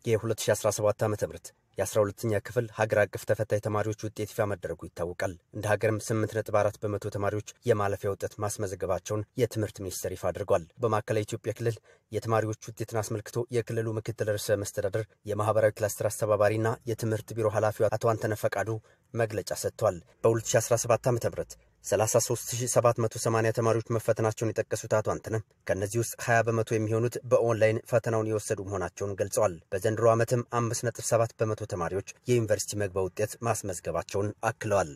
የ2017 ዓ.ም የ12ኛ ክፍል ሀገር አቀፍ ተፈታኝ ተማሪዎች ውጤት ይፋ መደረጉ ይታወቃል። እንደ ሀገርም 8.4 በመቶ ተማሪዎች የማለፊያ ውጤት ማስመዝገባቸውን የትምህርት ሚኒስቴር ይፋ አድርጓል። በማዕከላዊ ኢትዮጵያ ክልል የተማሪዎች ውጤትን አስመልክቶ የክልሉ ምክትል ርዕሰ መስተዳድር የማህበራዊ ክላስተር አስተባባሪና የትምህርት ቢሮ ኃላፊው አቶ አንተነህ ፈቃዱ መግለጫ ሰጥቷል። በ2017 ዓ.ም 33780 ተማሪዎች መፈተናቸውን የጠቀሱት አቶ አንተነህ ከነዚህ ውስጥ 20 በመቶ የሚሆኑት በኦንላይን ፈተናውን የወሰዱ መሆናቸውን ገልጸዋል። በዘንድሮ ዓመትም 5.7 በመቶ ተማሪዎች የዩኒቨርሲቲ መግቢያ ውጤት ማስመዝገባቸውን አክለዋል።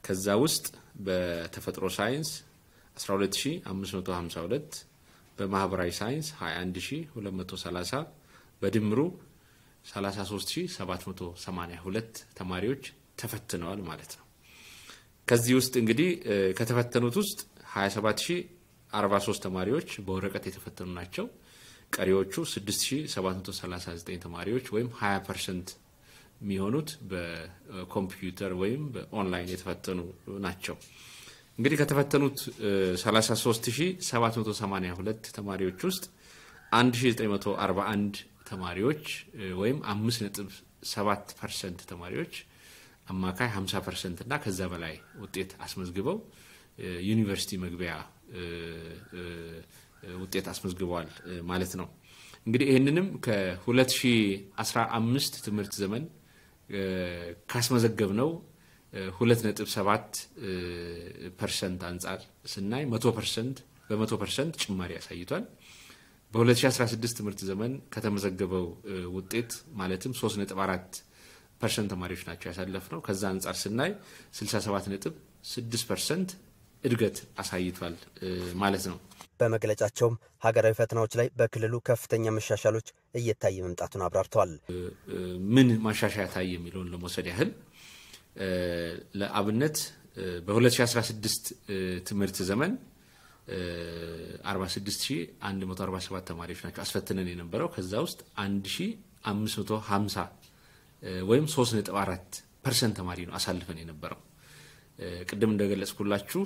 ከዛ ውስጥ በተፈጥሮ ሳይንስ 12552፣ በማህበራዊ ሳይንስ 21230፣ በድምሩ 33782 ተማሪዎች ተፈትነዋል ማለት ነው። ከዚህ ውስጥ እንግዲህ ከተፈተኑት ውስጥ 27043 ተማሪዎች በወረቀት የተፈተኑ ናቸው። ቀሪዎቹ 6739 ተማሪዎች ወይም 20% የሚሆኑት በኮምፒውተር ወይም በኦንላይን የተፈተኑ ናቸው። እንግዲህ ከተፈተኑት 33782 ተማሪዎች ውስጥ 1941 ተማሪዎች ወይም 5.7% ተማሪዎች አማካይ 50% እና ከዛ በላይ ውጤት አስመዝግበው ዩኒቨርሲቲ መግቢያ ውጤት አስመዝግበዋል ማለት ነው። እንግዲህ ይሄንንም ከ2015 ትምህርት ዘመን ካስመዘገብነው 2.7% አንጻር ስናይ 100% ጭማሪ ያሳይቷል። በ2016 ትምህርት ዘመን ከተመዘገበው ውጤት ማለትም 3.4% ተማሪዎች ናቸው ያሳለፍነው። ከዛ አንጻር ስናይ 67.6% እድገት አሳይቷል ማለት ነው። በመግለጫቸውም ሀገራዊ ፈተናዎች ላይ በክልሉ ከፍተኛ መሻሻሎች እየታየ መምጣቱን አብራርተዋል። ምን ማሻሻያ ታየ የሚለውን ለመውሰድ ያህል ለአብነት በ2016 ትምህርት ዘመን 46147 ተማሪዎች ናቸው አስፈትነን የነበረው። ከዛ ውስጥ 1550 ወይም 3.4% ተማሪ ነው አሳልፈን የነበረው። ቅድም እንደገለጽኩላችሁ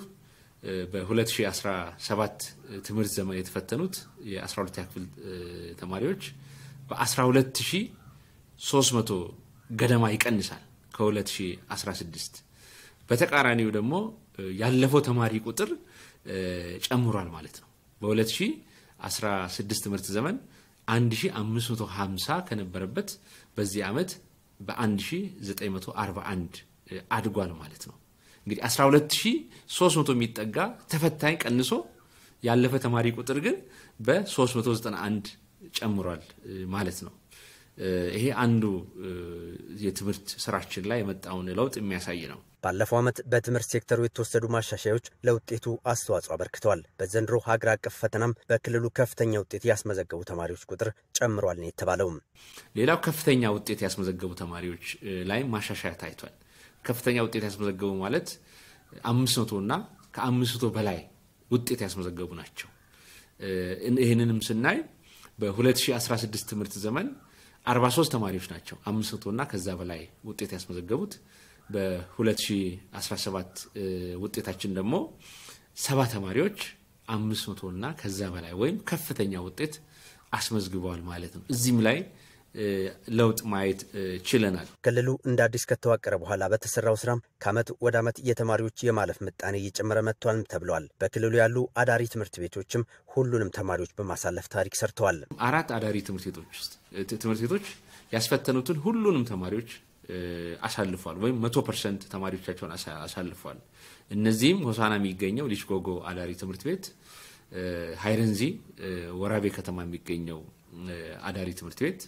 በ2017 ትምህርት ዘመን የተፈተኑት የ12ኛ ክፍል ተማሪዎች በ12300 ገደማ ይቀንሳል ከ2016። በተቃራኒው ደግሞ ያለፈው ተማሪ ቁጥር ጨምሯል ማለት ነው። በ2016 ትምህርት ዘመን 1550 ከነበረበት በዚህ ዓመት በ1941 አድጓል ማለት ነው። እንግዲህ 12300 የሚጠጋ ተፈታኝ ቀንሶ ያለፈ ተማሪ ቁጥር ግን በ391 ጨምሯል ማለት ነው። ይሄ አንዱ የትምህርት ስራችን ላይ የመጣውን ለውጥ የሚያሳይ ነው። ባለፈው ዓመት በትምህርት ሴክተሩ የተወሰዱ ማሻሻያዎች ለውጤቱ አስተዋጽኦ አበርክተዋል። በዘንድሮ ሀገር አቀፍ ፈተናም በክልሉ ከፍተኛ ውጤት ያስመዘገቡ ተማሪዎች ቁጥር ጨምሯል ነው የተባለው። ሌላው ከፍተኛ ውጤት ያስመዘገቡ ተማሪዎች ላይ ማሻሻያ ታይቷል። ከፍተኛ ውጤት ያስመዘገቡ ማለት 500 እና ከ500 በላይ ውጤት ያስመዘገቡ ናቸው። ይህንንም ስናይ በ2016 ትምህርት ዘመን 43 ተማሪዎች ናቸው 500 እና ከዛ በላይ ውጤት ያስመዘገቡት። በ2017 ውጤታችን ደግሞ 7 ተማሪዎች 500 እና ከዛ በላይ ወይም ከፍተኛ ውጤት አስመዝግበዋል ማለት ነው። እዚህም ላይ ለውጥ ማየት ችለናል። ክልሉ እንደ አዲስ ከተዋቀረ በኋላ በተሰራው ስራም ከዓመት ወደ ዓመት የተማሪዎች የማለፍ ምጣኔ እየጨመረ መጥቷል ተብሏል። በክልሉ ያሉ አዳሪ ትምህርት ቤቶችም ሁሉንም ተማሪዎች በማሳለፍ ታሪክ ሰርተዋል። 4 አዳሪ ትምህርት ቤቶች ያስፈተኑትን ሁሉንም ተማሪዎች አሳልፏል ወይም 100% ተማሪዎቻቸውን አሳልፏል። እነዚህም ሆሳና የሚገኘው ሊሽጎጎ አዳሪ ትምህርት ቤት፣ ሃይረንዚ ወራቤ ከተማ የሚገኘው አዳሪ ትምህርት ቤት፣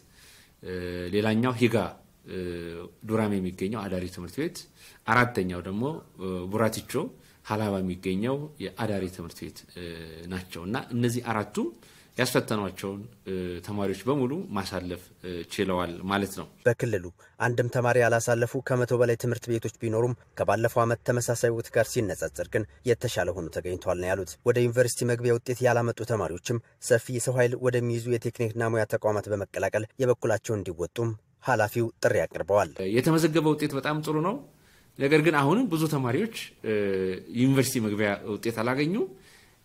ሌላኛው ሂጋ ዱራሜ የሚገኘው አዳሪ ትምህርት ቤት፣ አራተኛው ደግሞ ቡራቲቾ ሀላባ የሚገኘው የአዳሪ ትምህርት ቤት ናቸውና እነዚህ አራቱ ያስፈተኗቸውን ተማሪዎች በሙሉ ማሳለፍ ችለዋል ማለት ነው። በክልሉ አንድም ተማሪ ያላሳለፉ ከ100 በላይ ትምህርት ቤቶች ቢኖሩም ከባለፈው ዓመት ተመሳሳይ ውጤት ጋር ሲነጻጸር ግን የተሻለ ሆኖ ተገኝቷል ነው ያሉት። ወደ ዩኒቨርሲቲ መግቢያ ውጤት ያላመጡ ተማሪዎችም ሰፊ የሰው ኃይል ወደሚይዙ የቴክኒክና ሙያ ተቋማት በመቀላቀል የበኩላቸውን እንዲወጡም ኃላፊው ጥሪ አቅርበዋል። የተመዘገበ ውጤት በጣም ጥሩ ነው። ነገር ግን አሁንም ብዙ ተማሪዎች ዩኒቨርሲቲ መግቢያ ውጤት አላገኙ።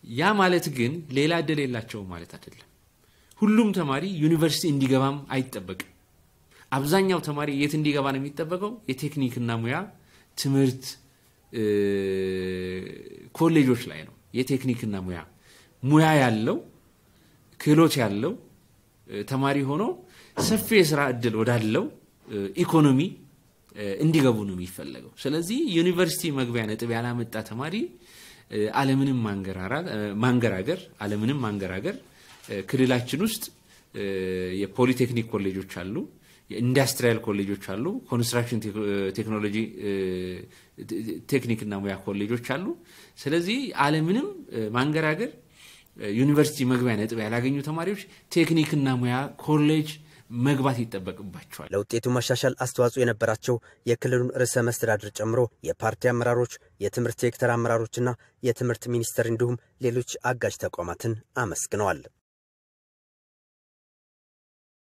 ያ ማለት ግን ሌላ እድል የላቸውም ማለት አይደለም። ሁሉም ተማሪ ዩኒቨርሲቲ እንዲገባም አይጠበቅም። አብዛኛው ተማሪ የት እንዲገባ ነው የሚጠበቀው? የቴክኒክና ሙያ ትምህርት ኮሌጆች ላይ ነው። የቴክኒክና ሙያ ያለው ክህሎት ያለው ተማሪ ሆኖ ሰፊ የሥራ ዕድል ወዳለው ኢኮኖሚ እንዲገቡ ነው የሚፈልገው። ስለዚህ ዩኒቨርሲቲ መግቢያ ነጥብ ያላመጣ ተማሪ ዓለምንም ማንገራገር ክልላችን ውስጥ የፖሊቴክኒክ ኮሌጆች አሉ፣ የኢንዱስትሪያል ኮሌጆች አሉ፣ ኮንስትራክሽን ቴክኖሎጂ ቴክኒክና ሙያ ኮሌጆች አሉ። ስለዚህ ዓለምንም ማንገራገር ዩኒቨርሲቲ መግቢያ ነጥብ ያላገኙ ተማሪዎች ቴክኒክና ሙያ ኮሌጅ መግባት ይጠበቅባቸዋል። ለውጤቱ መሻሻል አስተዋጽኦ የነበራቸው የክልሉን ርዕሰ መስተዳድር ጨምሮ የፓርቲ አመራሮች፣ የትምህርት ሴክተር አመራሮችና የትምህርት ሚኒስቴር እንዲሁም ሌሎች አጋዥ ተቋማትን አመስግነዋል።